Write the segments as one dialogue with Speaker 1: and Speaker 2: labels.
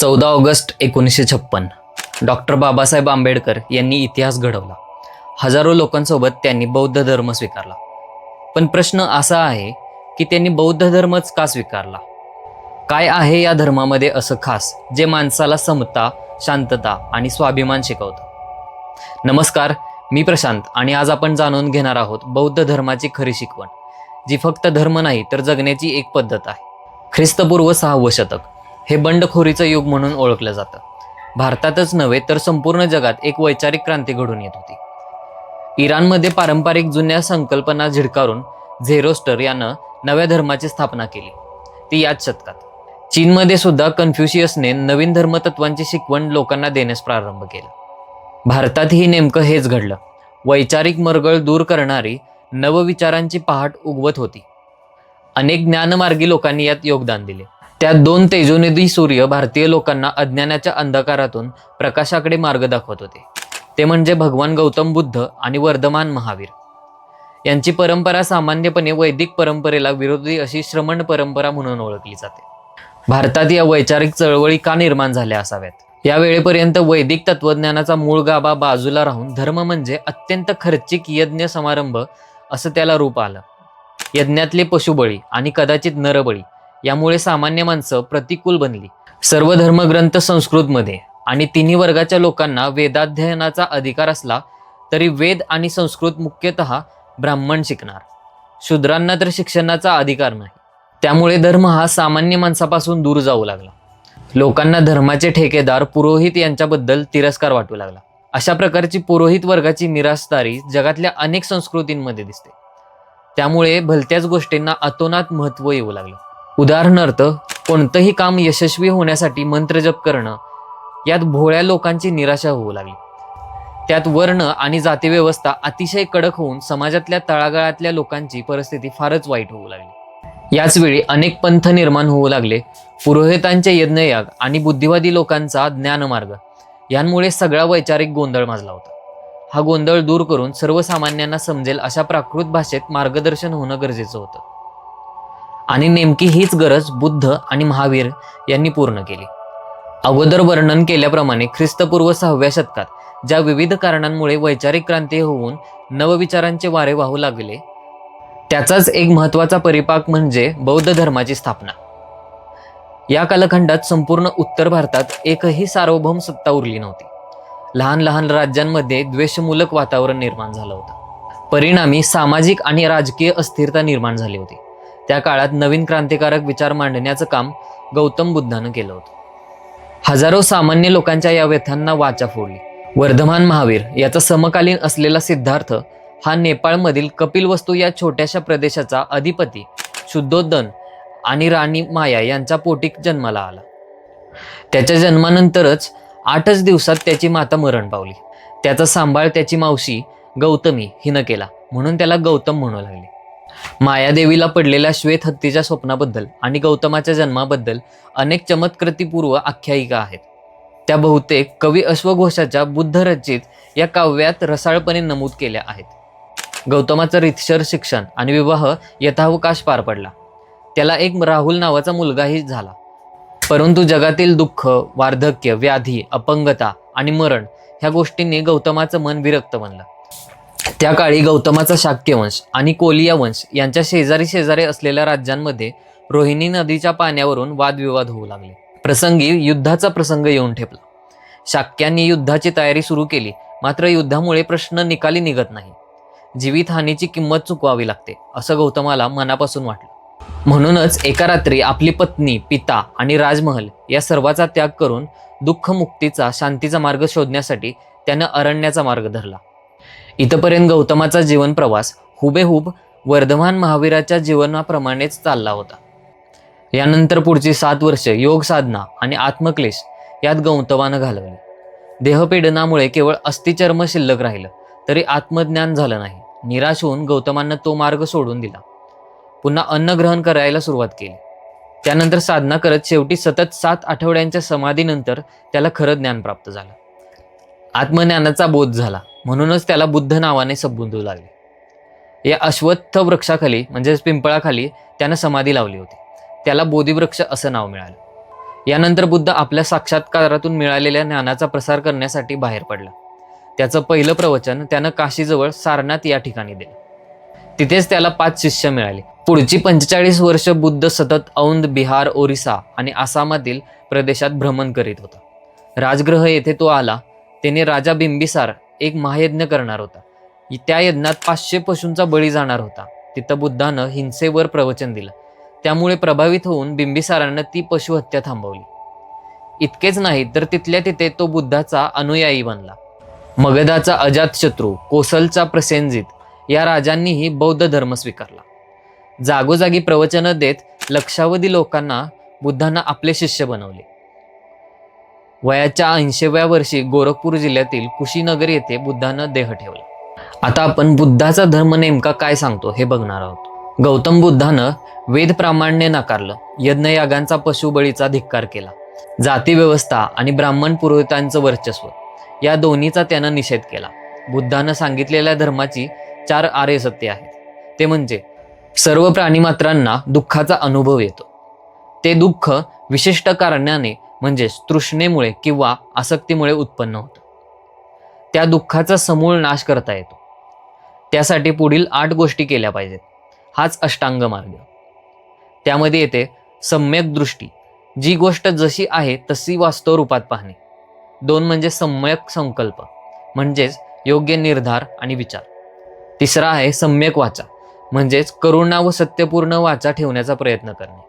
Speaker 1: 14 August 1956 doctor Babasaheb Ambedkar यांनी इतिहास घडवला. हजारो लोकांसोबत त्यांनी बौद्ध धर्म स्वीकारला. पण प्रश्न असा आहे की त्यांनी बौद्ध धर्मच का स्वीकारला? काय आहे या धर्मामध्ये असं खास जे माणसाला समता, शांतता आणि स्वाभिमान शिकवतं? नमस्कार, मी प्रशांत आणि आज आपण जाणून घेणार आहोत बौद्ध धर्माची खरी शिकवण, जी फक्त धर्म नाही तर जगण्याची एक पद्धत आहे. ख्रिस्तपूर्व 6वे शतक हे बंडखोरीचं युग म्हणून ओळखलं जातं. भारतातच नव्हे तर संपूर्ण जगात एक वैचारिक क्रांती घडून येत होती. इराणमध्ये पारंपरिक जुन्या संकल्पना झिडकारून झेरोस्टर यानं नव्या धर्माची स्थापना केली, ती याच शतकात. चीनमध्ये सुद्धा कन्फ्युशियसने नवीन धर्मतत्वांची शिकवण लोकांना देण्यास प्रारंभ केला. भारतातही नेमकं हेच घडलं. वैचारिक मरगळ दूर करणारी नवविचारांची पहाट उगवत होती. अनेक ज्ञानमार्गी लोकांनी यात योगदान दिले. त्यात 2 तेजोनिधी सूर्य भारतीय लोकांना अज्ञानाच्या अंधकारातून प्रकाशाकडे मार्ग दाखवत होते. ते म्हणजे भगवान गौतम बुद्ध आणि वर्धमान महावीर. यांची परंपरा सामान्यपणे वैदिक परंपरेला विरोधी अशी श्रमण परंपरा म्हणून ओळखली जाते. भारतात या वैचारिक चळवळी का निर्माण झाल्या असाव्यात? या वेळेपर्यंत वैदिक तत्वज्ञानाचा मूळ गाभा बाजूला राहून धर्म म्हणजे अत्यंत खर्चिक यज्ञ समारंभ असं त्याला रूप आलं. यज्ञातले पशुबळी आणि कदाचित नरबळी यामुळे सामान्य माणसं प्रतिकूल बनली. सर्व धर्मग्रंथ संस्कृतमध्ये आणि तिन्ही वर्गाच्या लोकांना वेदाध्ययनाचा अधिकार असला तरी वेद आणि संस्कृत मुख्यतः ब्राह्मण शिकणार. शूद्रांना तर शिक्षणाचा अधिकार नाही. त्यामुळे धर्म हा सामान्य माणसापासून दूर जाऊ लागला. लोकांना धर्माचे ठेकेदार पुरोहित यांच्याबद्दल तिरस्कार वाटू लागला. अशा प्रकारची पुरोहित वर्गाची निराशदारी जगातल्या अनेक संस्कृतींमध्ये दिसते. त्यामुळे भलत्याच गोष्टींना अतोनात महत्त्व येऊ लागलं. उदाहरणार्थ, कोणतंही काम यशस्वी होण्यासाठी मंत्रजप करणं यात भोळ्या लोकांची निराशा होऊ लागली. त्यात वर्ण आणि जाती व्यवस्था अतिशय कडक होऊन समाजातल्या तळागाळातल्या लोकांची परिस्थिती फारच वाईट होऊ लागली. याचवेळी अनेक पंथ निर्माण होऊ लागले. पुरोहितांचे यज्ञयाग आणि बुद्धिवादी लोकांचा ज्ञानमार्ग यांमुळे सगळा वैचारिक गोंधळ माजला होता. हा गोंधळ दूर करून सर्वसामान्यांना समजेल अशा प्राकृत भाषेत मार्गदर्शन होणं गरजेचं होतं. आणि नेमकी हीच गरज बुद्ध आणि महावीर यांनी पूर्ण केली. अगोदर वर्णन केल्याप्रमाणे ख्रिस्तपूर्व 6व्या शतकात ज्या विविध कारणांमुळे वैचारिक क्रांती होऊन नवविचारांचे वारे वाहू लागले, त्याचाच एक महत्त्वाचा परिपाक म्हणजे बौद्ध धर्माची स्थापना. या कालखंडात संपूर्ण उत्तर भारतात एकही सार्वभौम सत्ता उरली नव्हती. लहान लहान राज्यांमध्ये द्वेषमूलक वातावरण निर्माण झालं होतं. परिणामी सामाजिक आणि राजकीय अस्थिरता निर्माण झाली होती. त्या काळात नवीन क्रांतिकारक विचार मांडण्याचं काम गौतम बुद्धानं केलं होतं. हजारो सामान्य लोकांच्या या व्यथांना वाचा फोडली. वर्धमान महावीर याचा समकालीन असलेला सिद्धार्थ हा नेपाळमधील कपिलवस्तू या छोट्याशा प्रदेशाचा अधिपती शुद्धोधन आणि राणी माया यांच्या पोटी जन्माला आला. त्याच्या जन्मानंतरच 8च दिवसात त्याची माता मरण पावली. त्याचा सांभाळ त्याची मावशी गौतमी हिनं केला, म्हणून त्याला गौतम म्हणू लागले. मायादेवीला पडलेल्या श्वेत हत्तीच्या स्वप्नाबद्दल आणि गौतमाच्या जन्माबद्दल अनेक चमत्कृतीपूर्व आख्यायिका आहेत. त्या बहुतेक कवी अश्वघोषाच्या बुद्धरचित या काव्यात रसाळपणे नमूद केल्या आहेत. गौतमाचं रीतसर शिक्षण आणि विवाह यथावकाश पार पडला. त्याला एक राहुल नावाचा मुलगाही झाला. परंतु जगातील दुःख, वार्धक्य, व्याधी, अपंगता आणि मरण ह्या गोष्टींनी गौतमाचं मन विरक्त बनलं. त्या काळी गौतमाचा शाक्यवंश आणि कोलिया वंश यांच्या शेजारी शेजारी असलेल्या राज्यांमध्ये रोहिणी नदीच्या पाण्यावरून वादविवाद होऊ लागले. प्रसंगी युद्धाचा प्रसंग येऊन ठेपला. शाक्यांनी युद्धाची तयारी सुरू केली, मात्र युद्धामुळे प्रश्न निकाली निघत नाही. जीवितहानीची किंमत चुकवावी लागते असं गौतमाला मनापासून वाटलं. म्हणूनच एका रात्री आपली पत्नी, पिता आणि राजमहल या सर्वाचा त्याग करून दुःखमुक्तीचा, शांतीचा मार्ग शोधण्यासाठी त्यानं अरण्याचा मार्ग धरला. इथपर्यंत गौतमाचा जीवन प्रवास हुबेहूब वर्धमान महावीराच्या जीवनाप्रमाणेच चालला होता. यानंतर पुढची 7 वर्ष योग साधना आणि आत्मक्लेश यात गौतमानं घालवली. देहपीडनामुळे केवळ अस्थिचर्म शिल्लक राहिलं तरी आत्मज्ञान झालं नाही. निराश होऊन गौतमानं तो मार्ग सोडून दिला. पुन्हा अन्न ग्रहण करायला सुरुवात केली. त्यानंतर साधना करत शेवटी सतत 7 आठवड्यांच्या समाधीनंतर त्याला खरं ज्ञान प्राप्त झालं. आत्मज्ञानाचा बोध झाला, म्हणूनच त्याला बुद्ध नावाने संबोधू लागले. या अश्वत्थ वृक्षाखाली म्हणजेच पिंपळाखाली त्यानं समाधी लावली होती. त्याला बोधिवृक्ष असं नाव मिळालं. यानंतर बुद्ध आपल्या साक्षात्कारातून मिळालेल्या ज्ञानाचा प्रसार करण्यासाठी बाहेर पडला. त्याचं पहिलं प्रवचन त्यानं काशीजवळ सारनाथ या ठिकाणी दिलं. तिथेच त्याला 5 शिष्य मिळाले. पुढची 45 वर्ष बुद्ध सतत औंध, बिहार, ओरिसा आणि आसामातील प्रदेशात भ्रमण करीत होता. राजगृह येथे तो आला. त्याने राजा बिंबिसार एक महायज्ञ करणार होता. त्या यज्ञात 500 पशूंचा बळी जाणार होता. तिथं बुद्धानं हिंसेवर प्रवचन दिलं. त्यामुळे प्रभावित होऊन बिंबिसारानं ती पशुहत्या थांबवली. इतकेच नाही तर तिथल्या तिथे तो बुद्धाचा अनुयायी बनला. मगधाचा अजातशत्रू, कोसलचा प्रसेनजित या राजांनीही बौद्ध धर्म स्वीकारला. जागोजागी प्रवचनं देत लक्षावधी लोकांना बुद्धांना आपले शिष्य बनवले. वयाच्या 80व्या वर्षी गोरखपूर जिल्ह्यातील कुशीनगर येथे बुद्धानं देह ठेवला. आता आपण बुद्धाचा धर्म नेमका काय सांगतो हे बघणार आहोत. गौतम बुद्धानं वेद प्रामाण्य नाकारलं, यज्ञयागांचा, पशुबळीचा धिक्कार केला, जाती व्यवस्था आणि ब्राह्मण पुरोहितांचं वर्चस्व या दोन्हीचा त्यानं निषेध केला. बुद्धानं सांगितलेल्या धर्माची 4 आर्य सत्य आहेत. ते म्हणजे सर्व प्राणीमात्रांना दुःखाचा अनुभव येतो. ते दुःख विशिष्ट कारणाने म्हणजेच तृष्णेमुळे किंवा आसक्तीमुळे उत्पन्न होतं. त्या दुःखाचा समूळ नाश करता येतो. त्यासाठी पुढील 8 गोष्टी केल्या पाहिजेत. हाच अष्टांग मार्ग. त्यामध्ये येते सम्यक दृष्टी, जी गोष्ट जशी आहे तशी वास्तव रूपात पाहणे. 2 म्हणजे सम्यक संकल्प, म्हणजेच योग्य निर्धार आणि विचार. 3 आहे सम्यक वाचा, म्हणजेच करुणा व सत्यपूर्ण वाचा ठेवण्याचा प्रयत्न करणे.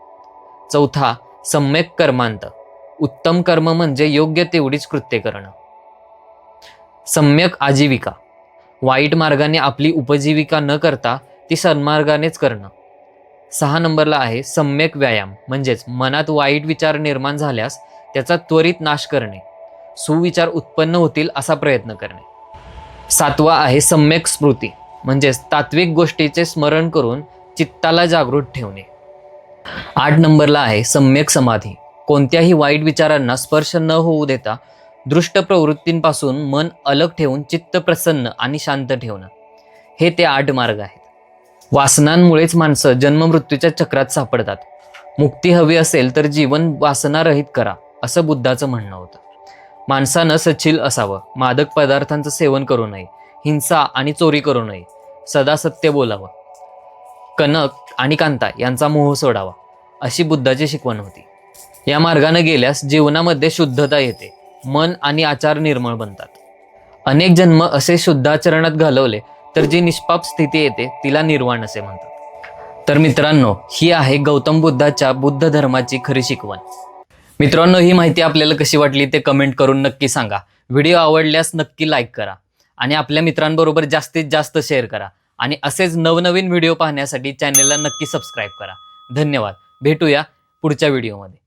Speaker 1: 4 सम्यक कर्मांत, उत्तम कर्म म्हणजे योग्य तेवढीच कृत्य करणं. सम्यक आजीविका, वाईट मार्गाने आपली उपजीविका न करता ती सन्मार्गानेच करणं. 6 नंबरला आहे सम्यक व्यायाम, म्हणजेच मनात वाईट विचार निर्माण झाल्यास त्याचा त्वरित नाश करणे, सुविचार उत्पन्न होतील असा प्रयत्न करणे. 7 आहे सम्यक स्मृती, म्हणजेच तात्विक गोष्टीचे स्मरण करून चित्ताला जागृत ठेवणे. 8 नंबरला आहे सम्यक समाधी, कोणत्याही वाईट विचारांना स्पर्श न होऊ देता दृष्ट प्रवृत्तींपासून मन अलग ठेवून चित्त प्रसन्न आणि शांत ठेवणं. हे ते 8 मार्ग आहेत. वासनांमुळेच माणसं जन्ममृत्यूच्या चक्रात सापडतात. मुक्ती हवी असेल तर जीवन वासनारहित करा, असं बुद्धाचं म्हणणं होतं. माणसानं सच्छील असावं, मादक पदार्थांचं सेवन करू नये, हिंसा आणि चोरी करू नये, सदा सत्य बोलावं, कनक आणि कांता यांचा मोह सोडावा, अशी बुद्धाची शिकवण होती. या मार्गाने गेल्यास जीवनामध्ये शुद्धता येते, मन आणि आचार निर्मळ बनतात. अनेक जन्म असे शुद्धाचरणात घालवले तर जी निष्पाप स्थिती येते तिला निर्वाण असे म्हणतात. तर मित्रांनो, ही आहे गौतम बुद्धाच्या बुद्ध धर्माची खरी शिकवण. मित्रांनो, ही माहिती आपल्याला कशी वाटली ते कमेंट करून नक्की सांगा. व्हिडिओ आवडल्यास नक्की लाईक करा आणि आपल्या मित्रांबरोबर जास्तीत जास्त शेअर करा. आणि असेच नवनवीन व्हिडिओ पाहण्यासाठी चॅनेलला नक्की सबस्क्राईब करा. धन्यवाद. भेटूया पुढच्या व्हिडिओमध्ये.